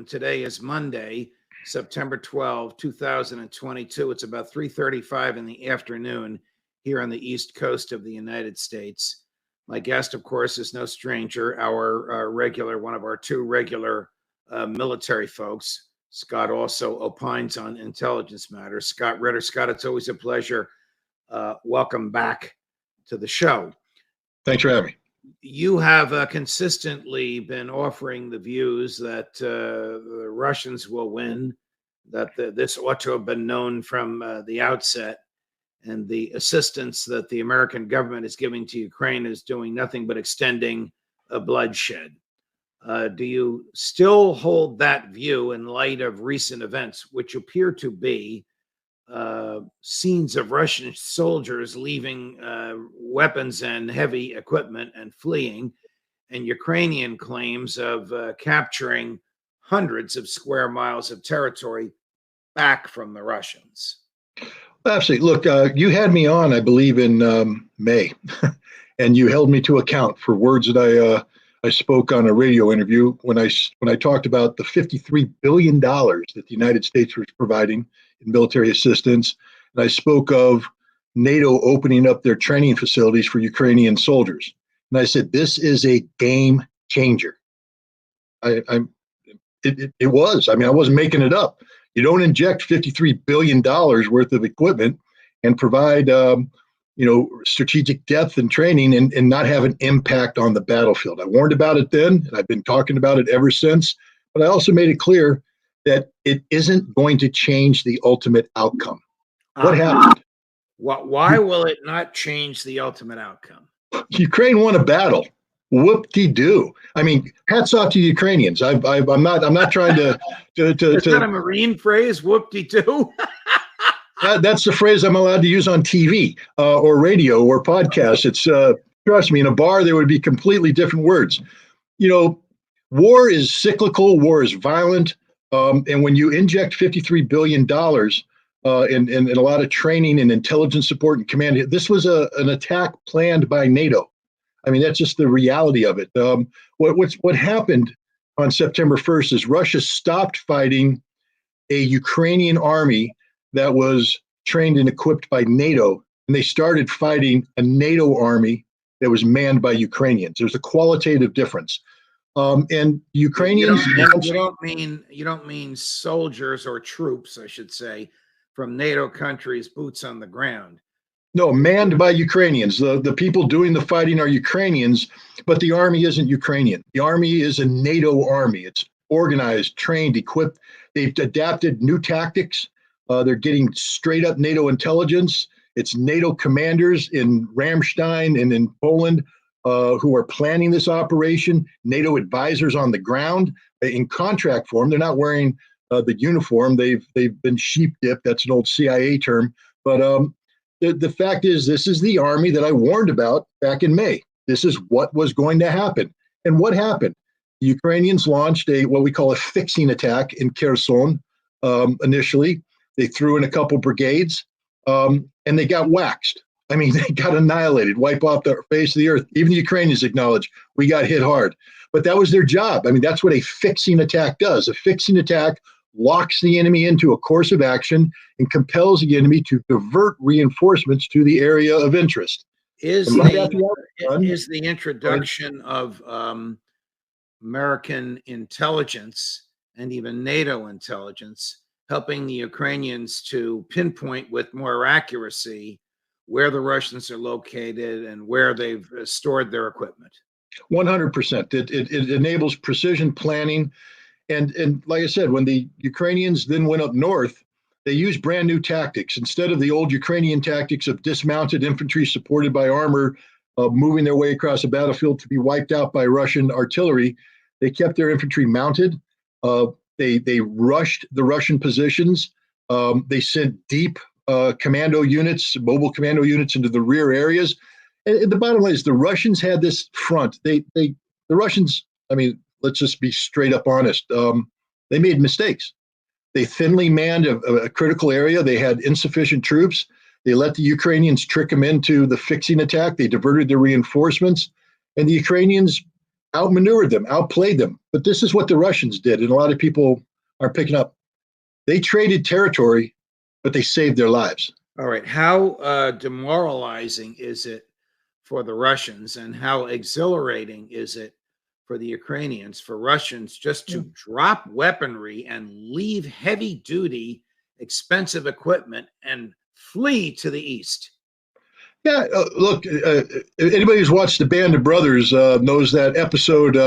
welcome. Today is Monday, September 12, 2022. It's about 3:35 in the afternoon here on the East Coast of the United States. My guest, of course, is no stranger, one of our two regular military folks. Scott also opines on intelligence matters. Scott Ritter. Scott, it's always a pleasure. Welcome back to the show. Thanks for having me. You have consistently been offering the views that the Russians will win, that this ought to have been known from the outset, and the assistance that the American government is giving to Ukraine is doing nothing but extending a bloodshed. Do you still hold that view in light of recent events, which appear to be scenes of Russian soldiers leaving weapons and heavy equipment and fleeing, and Ukrainian claims of capturing hundreds of square miles of territory back from the Russians? Absolutely. Look, you had me on, I believe, in May, and you held me to account for words that I spoke on a radio interview when I talked about the $53 billion that the United States was providing in military assistance. And I spoke of NATO opening up their training facilities for Ukrainian soldiers. And I said, this is a game changer. It was. I mean, I wasn't making it up. You don't inject $53 billion worth of equipment and provide strategic depth and training and not have an impact on the battlefield. I warned about it then, and I've been talking about it ever since. But I also made it clear that it isn't going to change the ultimate outcome. What happened? Why will it not change the ultimate outcome? Ukraine won a battle. Whoop-de-doo. I mean, hats off to the Ukrainians. I'm not trying to. Is that a Marine phrase? Whoop-de-doo. That's the phrase I'm allowed to use on TV or radio or podcast. It's trust me, in a bar there would be completely different words. You know, war is cyclical. War is violent. And when you inject $53 billion in a lot of training and intelligence support and command, this was an attack planned by NATO. I mean, that's just the reality of it. What happened on September 1st is Russia stopped fighting a Ukrainian army that was trained and equipped by NATO, and they started fighting a NATO army that was manned by Ukrainians. There's a qualitative difference. And Ukrainians. You don't mean soldiers or troops, I should say, from NATO countries, boots on the ground. No, manned by Ukrainians. The people doing the fighting are Ukrainians, but the army isn't Ukrainian. The army is a NATO army. It's organized, trained, equipped. They've adapted new tactics. They're getting straight up NATO intelligence. It's NATO commanders in Ramstein and in Poland who are planning this operation, NATO advisors on the ground in contract form. They're not wearing the uniform. They've been sheep dipped. That's an old CIA term. But the fact is, this is the army that I warned about back in May. This is what was going to happen. And what happened? The Ukrainians launched what we call a fixing attack in Kherson initially. They threw in a couple brigades and they got waxed. I mean, they got annihilated, wiped off the face of the earth. Even the Ukrainians acknowledge we got hit hard. But that was their job. I mean, that's what a fixing attack does. A fixing attack locks the enemy into a course of action and compels the enemy to divert reinforcements to the area of interest. Is the introduction of American intelligence and even NATO intelligence helping the Ukrainians to pinpoint with more accuracy where the Russians are located and where they've stored their equipment? 100%. It enables precision planning. And like I said, when the Ukrainians then went up north, they used brand new tactics. Instead of the old Ukrainian tactics of dismounted infantry supported by armor, moving their way across the battlefield to be wiped out by Russian artillery, they kept their infantry mounted. They rushed the Russian positions. They sent deep commando units, mobile commando units into the rear areas. And the bottom line is the Russians had this front. The Russians, I mean, let's just be straight up honest. They made mistakes. They thinly manned a critical area. They had insufficient troops. They let the Ukrainians trick them into the fixing attack. They diverted their reinforcements. And the Ukrainians outmaneuvered them, outplayed them. But this is what the Russians did, and a lot of people are picking up. They traded territory, but they saved their lives. All right. How demoralizing is it for the Russians, and how exhilarating is it for the Ukrainians, for Russians just to drop weaponry and leave heavy duty, expensive equipment and flee to the east? Yeah, look, anybody who's watched the Band of Brothers knows that episode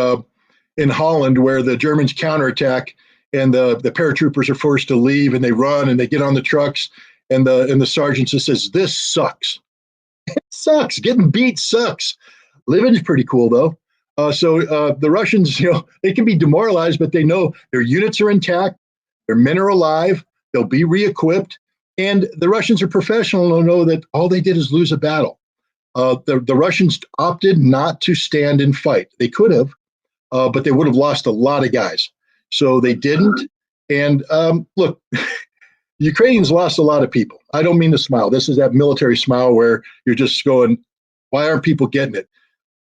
in Holland where the Germans counterattack and the paratroopers are forced to leave and they run and they get on the trucks and the sergeant just says, "This sucks. It sucks. Getting beat sucks. Living's pretty cool though." So the Russians, they can be demoralized, but they know their units are intact, their men are alive, they'll be re-equipped, and the Russians are professional and know that all they did is lose a battle. The Russians opted not to stand and fight. They could have, but they would have lost a lot of guys. So they didn't. And look, the Ukrainians lost a lot of people. I don't mean to smile. This is that military smile where you're just going, why aren't people getting it?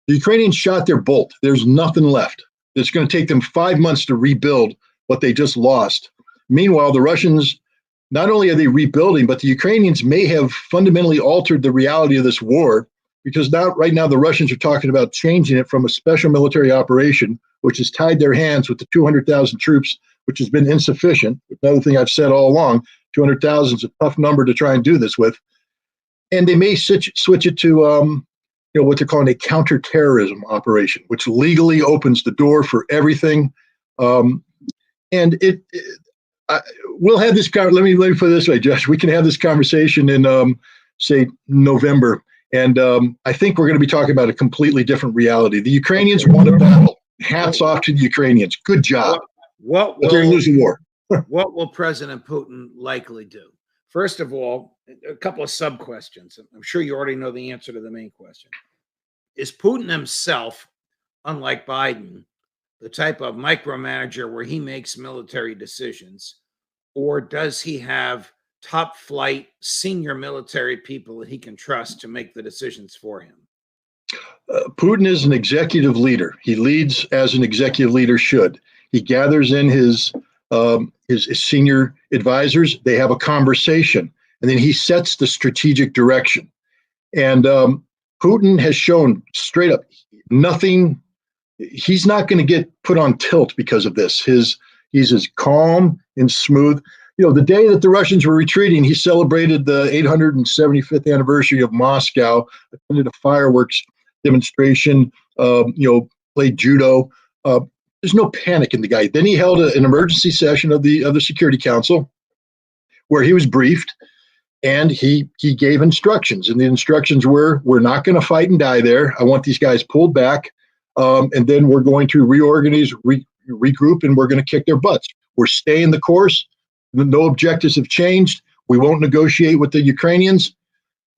The Ukrainians shot their bolt. There's nothing left. It's going to take them 5 months to rebuild what they just lost. Meanwhile, the Russians, not only are they rebuilding, but the Ukrainians may have fundamentally altered the reality of this war, because right now the Russians are talking about changing it from a special military operation, which has tied their hands with the 200,000 troops, which has been insufficient. Another thing I've said all along, 200,000 is a tough number to try and do this with. And they may switch it to what they're calling a counterterrorism operation, which legally opens the door for everything. And we'll have this. Let me put it this way, Josh. We can have this conversation in, say, November, and I think we're going to be talking about a completely different reality. The Ukrainians won a battle. Hats off to the Ukrainians. Good job. But they're losing war. What will President Putin likely do? First of all, a couple of sub questions. I'm sure you already know the answer to the main question. Is Putin himself, unlike Biden, the type of micromanager where he makes military decisions, or does he have top flight senior military people that he can trust to make the decisions for him? Putin is an executive leader. He leads as an executive leader should. He gathers in his senior advisors. They have a conversation, and then he sets the strategic direction. And Putin has shown straight up nothing. He's not going to get put on tilt because of this. He's as calm and smooth. The day that the Russians were retreating, he celebrated the 875th anniversary of Moscow, attended a fireworks demonstration, played judo. There's no panic in the guy. Then he held an emergency session of the Security Council where he was briefed, and he gave instructions. And the instructions were, we're not going to fight and die there. I want these guys pulled back, and then we're going to reorganize, regroup, and we're going to kick their butts. We're staying the course. No objectives have changed. We won't negotiate with the Ukrainians.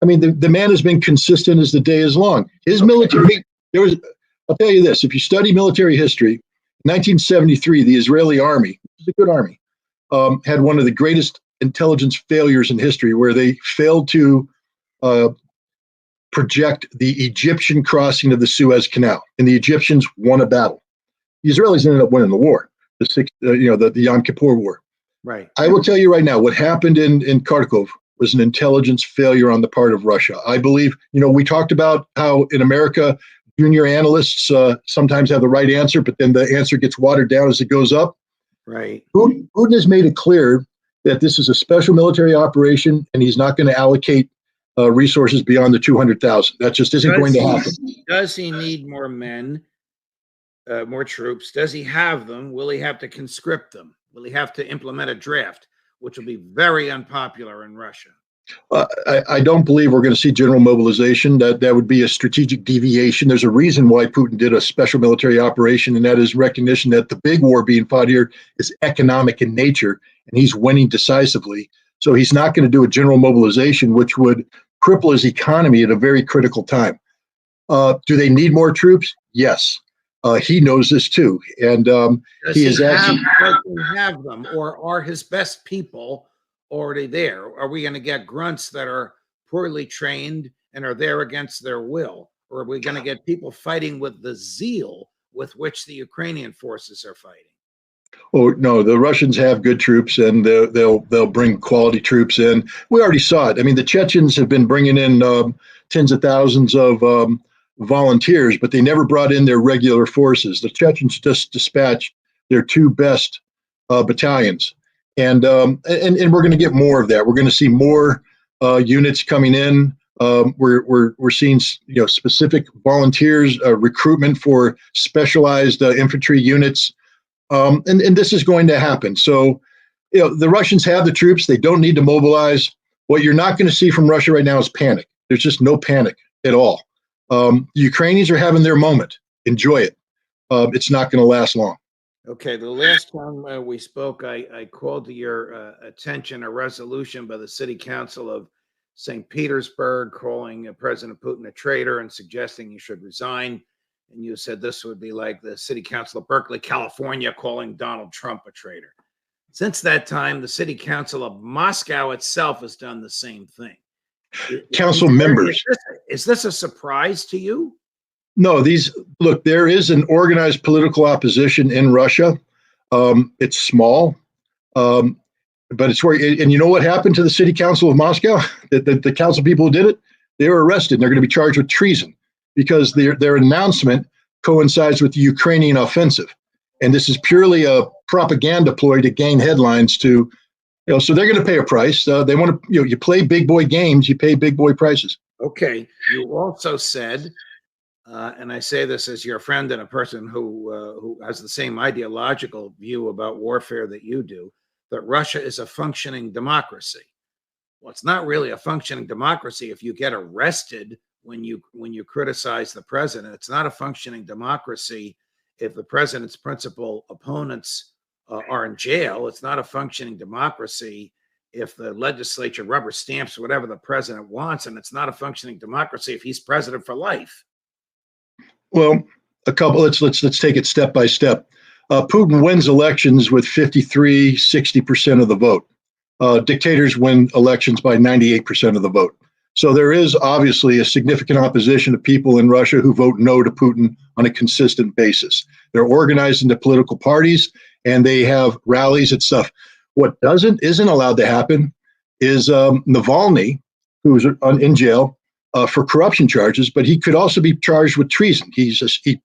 I mean, the man has been consistent as the day is long. His military, I'll tell you this, if you study military history, 1973, the Israeli army, which is a good army, had one of the greatest intelligence failures in history, where they failed to project the Egyptian crossing of the Suez Canal, and the Egyptians won a battle. The Israelis ended up winning the war, the Yom Kippur War. Right. I will tell you right now, what happened in Kharkov was an intelligence failure on the part of Russia. I believe, we talked about how in America, junior analysts sometimes have the right answer, but then the answer gets watered down as it goes up. Right. Putin has made it clear that this is a special military operation, and he's not going to allocate resources beyond the 200,000. That just isn't going to happen. Does he need more men, more troops? Does he have them? Will he have to conscript them? Will he have to implement a draft, which will be very unpopular in Russia? I don't believe we're going to see general mobilization. That would be a strategic deviation. There's a reason why Putin did a special military operation, and that is recognition that the big war being fought here is economic in nature, and he's winning decisively. So he's not going to do a general mobilization, which would cripple his economy at a very critical time. Do they need more troops? Yes. He knows this too, and does he have them, or are his best people already there? Are we going to get grunts that are poorly trained and are there against their will, or are we going to get people fighting with the zeal with which the Ukrainian forces are fighting. Oh no, the Russians have good troops, and they'll bring quality troops in. We already saw it. I mean, the Chechens have been bringing in tens of thousands of volunteers, but they never brought in their regular forces. The Chechens just dispatched their two best battalions, and we're going to get more of that. We're going to see more units coming in. We're seeing specific volunteers, recruitment for specialized infantry units. And this is going to happen. So, the Russians have the troops. They don't need to mobilize. What you're not going to see from Russia right now is panic. There's just no panic at all. The Ukrainians are having their moment. Enjoy it. It's not going to last long. Okay, the last time we spoke, I called to your attention a resolution by the City Council of St. Petersburg calling President Putin a traitor and suggesting he should resign. And you said this would be like the City Council of Berkeley, California, calling Donald Trump a traitor. Since that time, the City Council of Moscow itself has done the same thing. Council members. Is this a surprise to you? No, look, there is an organized political opposition in Russia. It's small, but it's where, and you know what happened to the City Council of Moscow? The council people who did it, they were arrested and they're going to be charged with treason, because their announcement coincides with the Ukrainian offensive. And this is purely a propaganda ploy to gain headlines so they're going to pay a price. They want to, you play big boy games, you pay big boy prices. Okay. You also said, and I say this as your friend and a person who has the same ideological view about warfare that you do, that Russia is a functioning democracy. Well, it's not really a functioning democracy if you get arrested when you criticize the president. It's not a functioning democracy if the president's principal opponents are in jail. It's not a functioning democracy if the legislature rubber stamps whatever the president wants, and it's not a functioning democracy if he's president for life. Well, let's take it step by step. Putin wins elections with 60% of the vote. Dictators win elections by 98% of the vote. So there is obviously a significant opposition of people in Russia who vote no to Putin on a consistent basis. They're organized into political parties and they have rallies and stuff. What isn't allowed to happen is Navalny, who's in jail for corruption charges, but he could also be charged with treason. He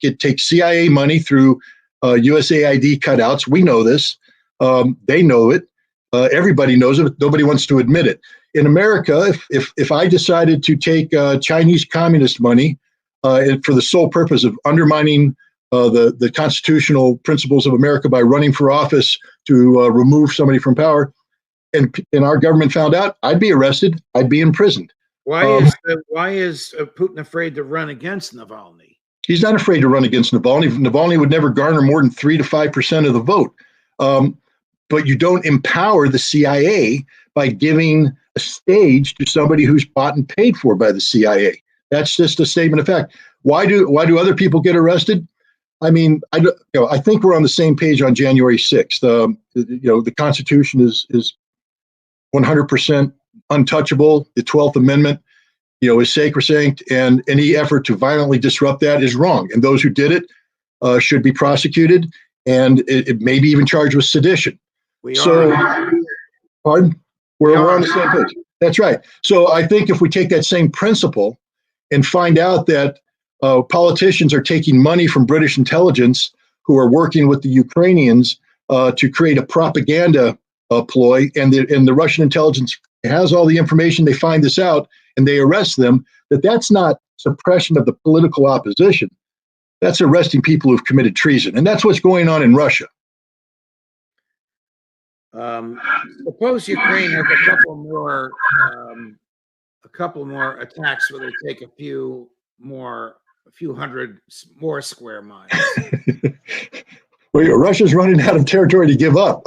could take CIA money through USAID cutouts. We know this. They know it. Everybody knows it, but nobody wants to admit it. In America, if I decided to take Chinese communist money for the sole purpose of undermining the constitutional principles of America by running for office to remove somebody from power, and our government found out, I'd be arrested, I'd be imprisoned. Why is Putin afraid to run against Navalny? He's not afraid to run against Navalny. Navalny would never garner more than 3 to 5% of the vote. But you don't empower the CIA by giving a stage to somebody who's bought and paid for by the CIA. That's just a statement of fact. Why do other people get arrested? I mean, I think we're on the same page on January 6th. The Constitution is 100% untouchable. The 12th Amendment, is sacrosanct, and any effort to violently disrupt that is wrong. And those who did it should be prosecuted, and it may be even charged with sedition. Pardon? We're on the same page. That's right. So I think if we take that same principle and find out that politicians are taking money from British intelligence who are working with the Ukrainians to create a propaganda ploy, and the Russian intelligence has all the information, they find this out and they arrest them, that's not suppression of the political opposition. That's arresting people who've committed treason. And that's what's going on in Russia. Suppose Ukraine has a couple more attacks where they take a few hundred more square miles. Well, Russia's running out of territory to give up.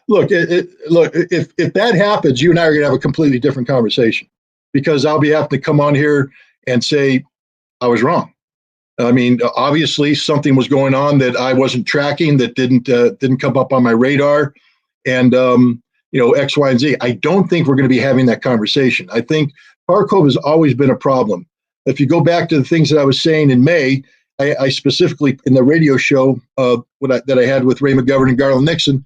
Look, if that happens, you and I are going to have a completely different conversation, because I'll be having to come on here and say I was wrong. I mean, obviously something was going on that I wasn't tracking, that didn't come up on my radar, and X, Y, and Z. I don't think we're going to be having that conversation. I think Kharkov has always been a problem. If you go back to the things that I was saying in May, I specifically, in the radio show that I had with Ray McGovern and Garland Nixon,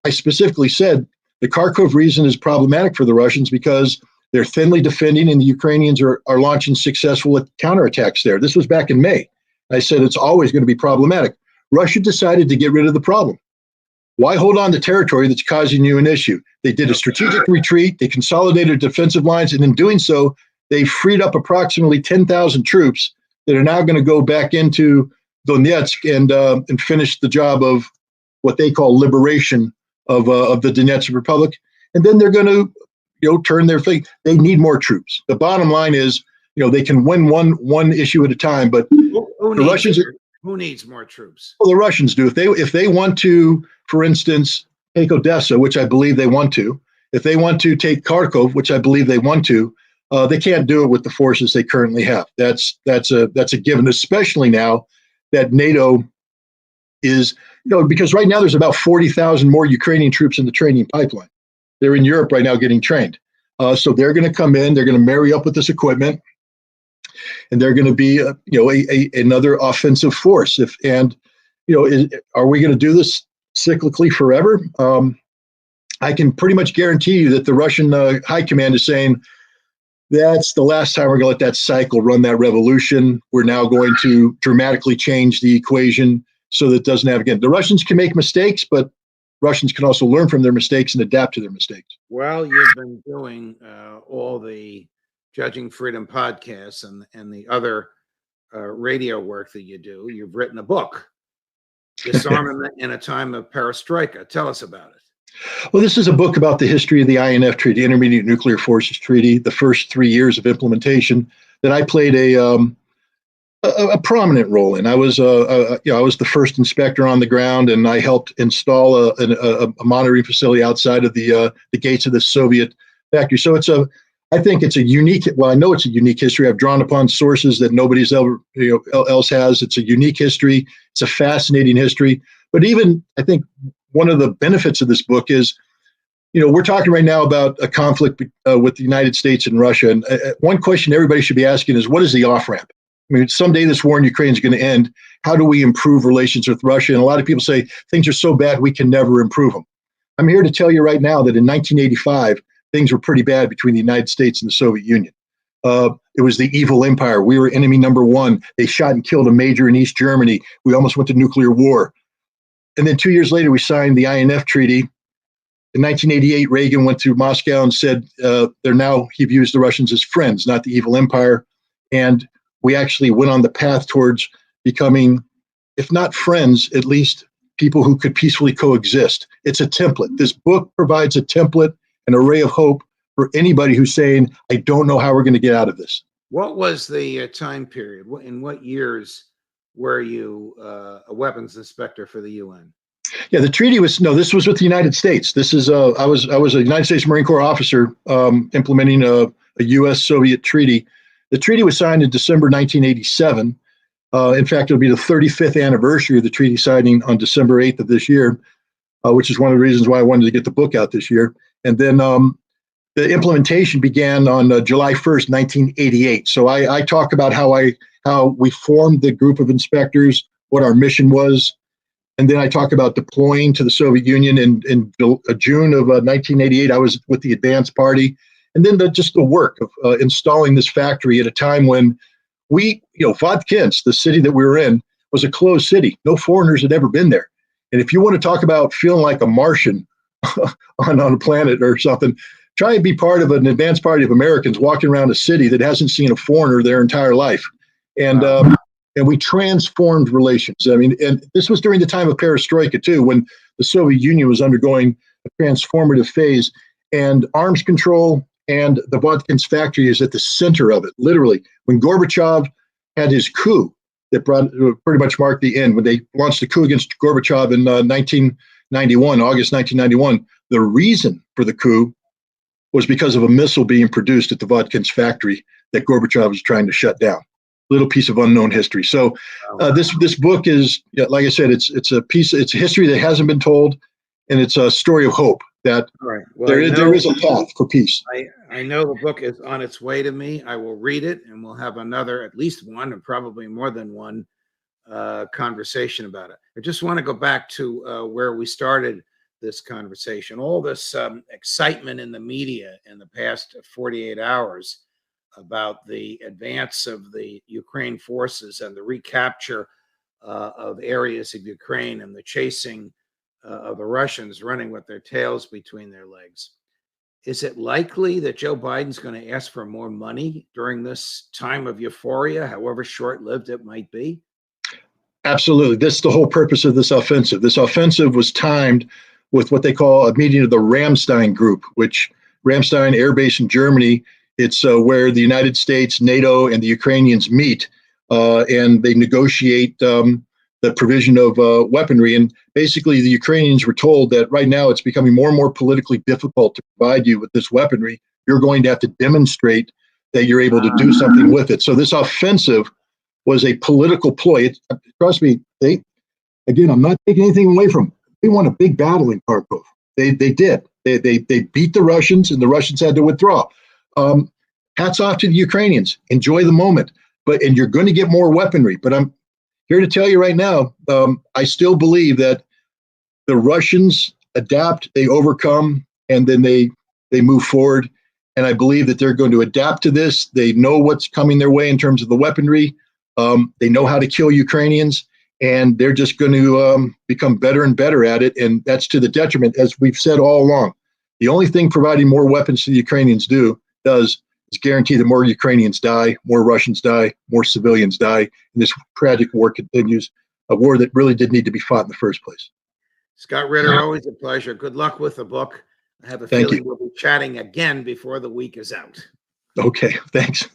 I specifically said the Kharkov region is problematic for the Russians because they're thinly defending and the Ukrainians are launching successful counterattacks there. This was back in May. I said it's always going to be problematic. Russia decided to get rid of the problem. Why hold on to territory that's causing you an issue? They did a strategic retreat. They consolidated defensive lines. And in doing so, they freed up approximately 10,000 troops that are now going to go back into Donetsk and finish the job of what they call liberation of the Donetsk Republic. And then they're going to, turn their thing. They need more troops. The bottom line is, they can win one issue at a time, but who needs more troops? Well, the Russians do. If they want to, for instance, take Odessa, which I believe they want to, if they want to take Kharkov, which I believe they want to, they can't do it with the forces they currently have. That's a given, especially now that NATO is, because right now there's about 40,000 more Ukrainian troops in the training pipeline. They're in Europe right now getting trained. So they're going to come in, they're going to marry up with this equipment, and they're going to be, another offensive force. Are we going to do this cyclically forever? I can pretty much guarantee you that the Russian high command is saying that's the last time we're going to let that cycle run that revolution. We're now going to dramatically change the equation so that it doesn't have again. The Russians can make mistakes, but Russians can also learn from their mistakes and adapt to their mistakes. Well, you've been doing all the Judging Freedom podcasts and the other radio work that you do. You've written a book, Disarmament in a Time of Perestroika. Tell us about it. Well, this is a book about the history of the INF Treaty, Intermediate Nuclear Forces Treaty, the first 3 years of implementation that I played a prominent role in. I was the first inspector on the ground, and I helped install a monitoring facility outside of the gates of the Soviet factory. So I think it's a unique. Well, I know it's a unique history. I've drawn upon sources that nobody's ever else has. It's a unique history. It's a fascinating history. But even I think one of the benefits of this book is, we're talking right now about a conflict with the United States and Russia. And one question everybody should be asking is, what is the off ramp? I mean, someday this war in Ukraine is going to end. How do we improve relations with Russia? And a lot of people say things are so bad we can never improve them. I'm here to tell you right now that in 1985, things were pretty bad between the United States and the Soviet Union. It was the evil empire. We were enemy number one. They shot and killed a major in East Germany. We almost went to nuclear war. And then 2 years later, we signed the INF Treaty. In 1988, Reagan went to Moscow and said he views the Russians as friends, not the evil empire. And we actually went on the path towards becoming, if not friends, at least people who could peacefully coexist. It's a template. This book provides a template, an array of hope for anybody who's saying, I don't know how we're going to get out of this. What was the time period? In what years were you a weapons inspector for the UN? Yeah, the treaty this was with the United States. This is, I was a United States Marine Corps officer implementing a U.S.-Soviet treaty. The treaty was signed in December 1987. In fact, it'll be the 35th anniversary of the treaty signing on December 8th of this year, which is one of the reasons why I wanted to get the book out this year. And then the implementation began on July 1st, 1988. So I talk about how we formed the group of inspectors, what our mission was, and then I talk about deploying to the Soviet Union in June of 1988. I was with the advance party. And then just the work of installing this factory at a time when Votkins, the city that we were in, was a closed city. No foreigners had ever been there. And if you want to talk about feeling like a Martian on a planet or something, try and be part of an advanced party of Americans walking around a city that hasn't seen a foreigner their entire life. And we transformed relations. I mean, and this was during the time of Perestroika, too, when the Soviet Union was undergoing a transformative phase, and arms control and the Votkins factory is at the center of it. Literally, when Gorbachev had his coup that pretty much marked the end, when they launched the coup against Gorbachev in August 1991, the reason for the coup was because of a missile being produced at the Votkins factory that Gorbachev was trying to shut down. Little piece of unknown history. So this book is, like I said, it's a history that hasn't been told, and it's a story of hope that there is a path for peace. I know the book is on its way to me. I will read it, and we'll have at least one, or probably more than one, conversation about it. I just want to go back to where we started this conversation. All this excitement in the media in the past 48 hours about the advance of the Ukraine forces and the recapture of areas of Ukraine and the chasing of the Russians running with their tails between their legs. Is it likely that Joe Biden's going to ask for more money during this time of euphoria, however short-lived it might be? Absolutely. That's the whole purpose of this offensive. This offensive was timed with what they call a meeting of the Ramstein Group, which Ramstein Air Base in Germany. It's where the United States, NATO, and the Ukrainians meet, and they negotiate the provision of weaponry. And basically, the Ukrainians were told that right now it's becoming more and more politically difficult to provide you with this weaponry. You're going to have to demonstrate that you're able to do something with it. So this offensive was a political ploy. Trust me, again, I'm not taking anything away from them. They won a big battle in Kharkov. They did. They beat the Russians, and the Russians had to withdraw. Hats off to the Ukrainians. Enjoy the moment. And you're going to get more weaponry. But I'm here to tell you right now, I still believe that the Russians adapt, they overcome, and then they move forward. And I believe that they're going to adapt to this. They know what's coming their way in terms of the weaponry. They know how to kill Ukrainians, and they're just going to become better and better at it. And that's to the detriment, as we've said all along. The only thing providing more weapons to the Ukrainians does is guarantee that more Ukrainians die, more Russians die, more civilians die, and this tragic war continues, a war that really did need to be fought in the first place. Scott Ritter, always a pleasure. Good luck with the book. I have a feeling we'll be chatting again before the week is out. Okay, thanks.